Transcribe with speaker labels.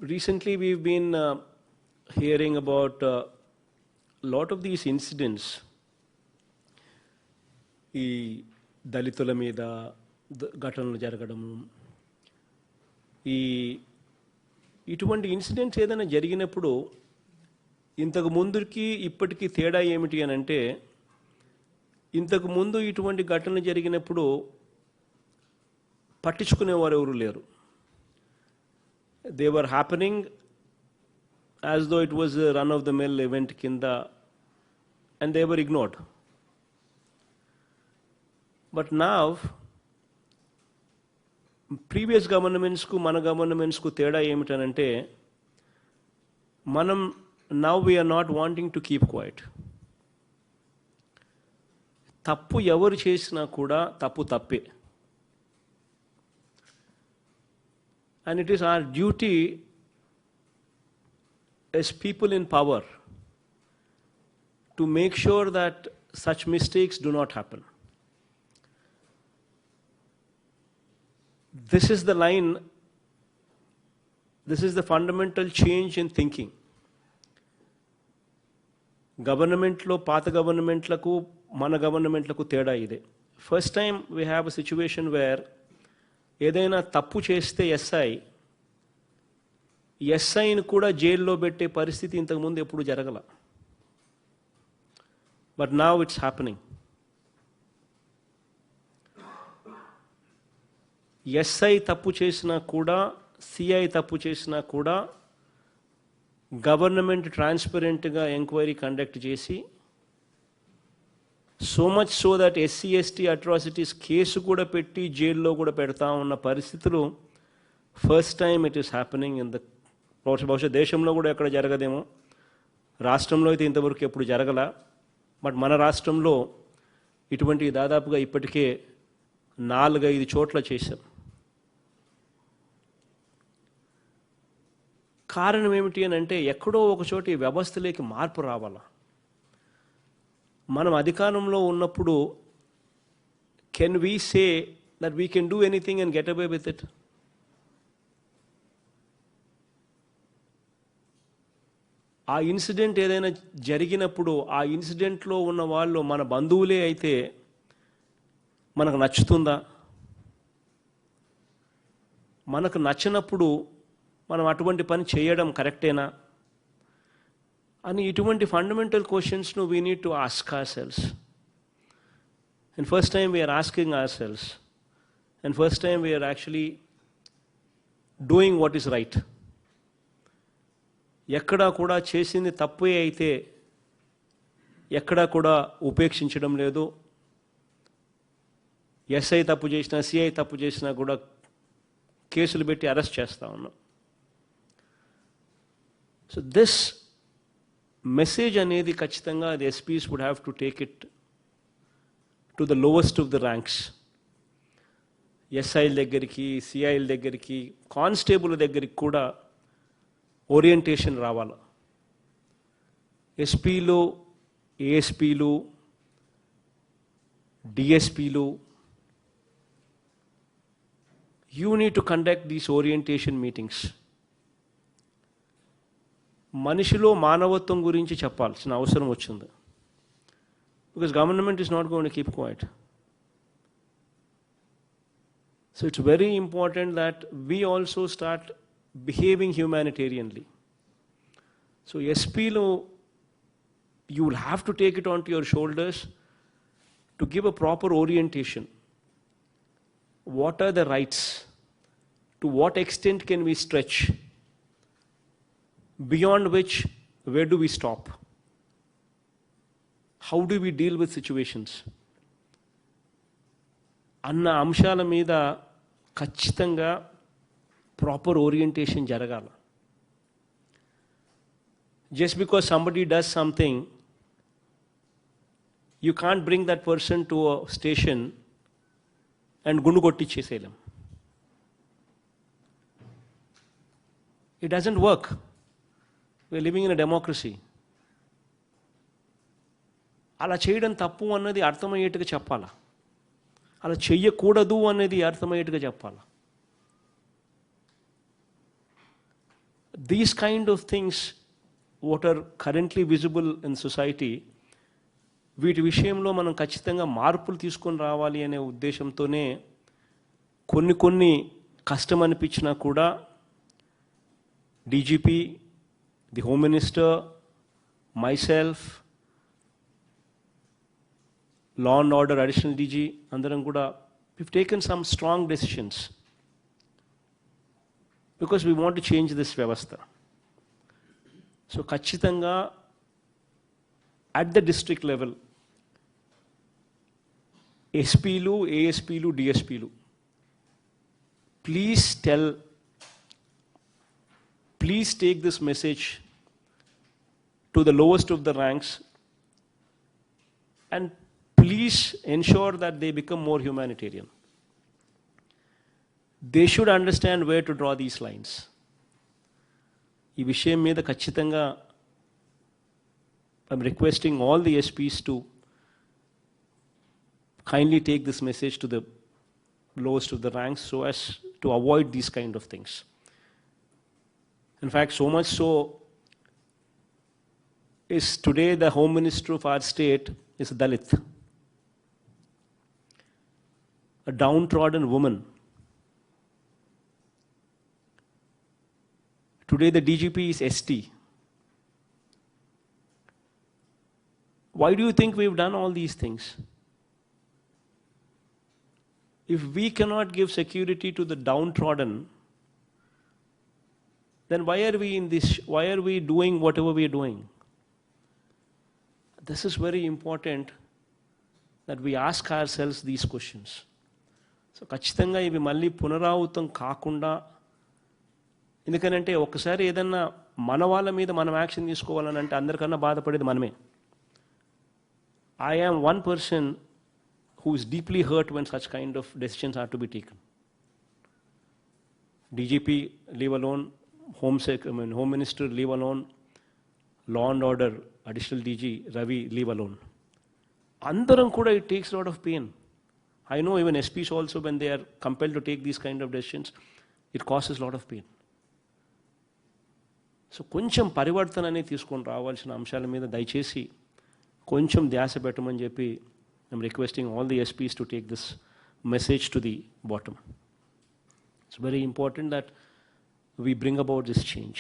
Speaker 1: recently we've been hearing about a lot of these incidents. ఈ దళితుల మీద ఘటనలు జరగడము, ఇటువంటి ఇన్సిడెంట్స్ ఏదైనా జరిగినప్పుడు ఇంతకు ముందుకి ఇప్పటికీ తేడా ఏమిటి అని అంటే, ఇంతకు ముందు ఇటువంటి ఘటనలు జరిగినప్పుడు పట్టించుకునేవారు ఎవరు లేరు. They were happening as though it was run of the mill event కింద, and they were ignored. But now, previous governments ku mana governments ku teda emitanante, manam now we are not wanting to keep quiet. Tappu evaru chesina kuda tappu tappe, and it is our duty as people in power to make sure that such mistakes do not happen. This is the line, this is the fundamental change in thinking. Government lo paata government laku mana government laku teda ide. First time we have a situation where edaina tappu cheste SI ni kuda jail lo bette paristhiti intaku mundu eppudu jaragala. But now it's happening. SI తప్పు చేసినా కూడా, CI తప్పు చేసినా కూడా government ట్రాన్స్పరెంట్గా enquiry conduct చేసి, so much so that SC/ST atrocities case కూడా పెట్టి జైల్లో కూడా పెడతా ఉన్న పరిస్థితులు first time it is happening in the, బహుశా దేశంలో కూడా ఎక్కడ జరగదేమో, రాష్ట్రంలో అయితే ఇంతవరకు ఎప్పుడు జరగల. బట్ మన రాష్ట్రంలో ఇటువంటి దాదాపుగా ఇప్పటికే 4-5 చోట్ల చేశాం. కారణం ఏమిటి అని అంటే, ఎక్కడో ఒక చోట ఈ వ్యవస్థలోకి మార్పు రావాలా. మనం అధికారంలో ఉన్నప్పుడు can we say that we can do anything and get away with it? ఆ ఇన్సిడెంట్ ఏదైనా జరిగినప్పుడు ఆ ఇన్సిడెంట్లో ఉన్న వాళ్ళు మన బంధువులే అయితే మనకు నచ్చుతుందా? మనకు నచ్చినప్పుడు మనం అటువంటి పని చేయడం కరెక్టేనా అని ఇటువంటి ఫండమెంటల్ క్వశ్చన్స్ను we need to ask ourselves. And first time we are asking ourselves, and first time we are actually doing what is right. ఎక్కడా కూడా చేసింది తప్పే అయితే ఎక్కడా కూడా ఉపేక్షించడం లేదు. SI తప్పు చేసినా, CI తప్పు చేసినా కూడా కేసులు పెట్టి అరెస్ట్ చేస్తూ ఉన్నాం. సో దిస్ మెసేజ్ అనేది ఖచ్చితంగా the SPs would have to take it to the lowest of the ranks. SIల దగ్గరికి, CIల దగ్గరికి, కానిస్టేబుల్ దగ్గరికి కూడా ఓరియంటేషన్ రావాలి. SPలు, ASPలు, DSPలు, you need to conduct these orientation meetings. మనిషిలో మానవత్వం గురించి చెప్పాల్సిన అవసరం వచ్చింది. Because government is not going to keep quiet. So it's very important that we also start behaving humanitarianly. So SPలు, you will have to take it onto your shoulders to give a proper orientation. What are the rights? To what extent can we stretch? Beyond which, where do we stop? How do we deal with situations? అన్న అంశాల మీద ఖచ్చితంగా proper orientation జరగాల. Just because somebody does something, you can't bring that person to a station and గుండు కొట్టించేసేయలేం. It doesn't work. We're living in a democracy. అలా చేయడం తప్పు అన్నది అర్థమయ్యేట్టుగా చెప్పాలా, అలా చెయ్యకూడదు అనేది అర్థమయ్యేట్టుగా చెప్పాలా. these kind of things what are currently visible in society, వీటి విషయంలో మనం ఖచ్చితంగా మార్పులు తీసుకొని రావాలి అనే ఉద్దేశంతోనే కొన్ని కష్టం అనిపించినా కూడా DGP, the home minister, myself, law and order additional DG, andaram kuda we've taken some strong decisions because we want to change this vyavastha. So kachitanga at the district level, SPlu, ASPlu, DSPlu, please take this message to the lowest of the ranks and please ensure that they become more humanitarian. They should understand where to draw these lines. ఈ విషయం మీద ఖచ్చితంగా I'm requesting all the SPs to kindly take this message to the lowest of the ranks so as to avoid these kind of things. In fact, so much so is today the Home Minister of our state is a Dalit, a downtrodden woman. Today the DGP is ST. Why do you think we've done all these things? If we cannot give security to the downtrodden, then why are we doing whatever we are doing? This is very important that we ask ourselves these questions. So ఖచ్చితంగా ఇవి మళ్ళీ పునరావృతం కాకుండా, ఎందుకనంటే ఒకసారి ఏదన్నా మన వాళ్ళ మీద మనం యాక్షన్ తీసుకోవాలని అంటే అందరికన్నా బాధపడేది మనమే. I am one person who is deeply hurt when such kind of decisions are to be taken. DGP, leave alone. Home Minister, leave alone. Law and Order, Additional DG, Ravi, leave alone. Andaram kuda, it takes a lot of pain. I know even SPs also, when they are compelled to take these kind of decisions, it causes a lot of pain. So కొంచెం పరివర్తన అనేది తీసుకొని రావాల్సిన అంశాల మీద దయచేసి కొంచెం ధ్యాస పెట్టమని చెప్పి I'm requesting all the SPs to take this message to the bottom. It's very important that we bring about this change.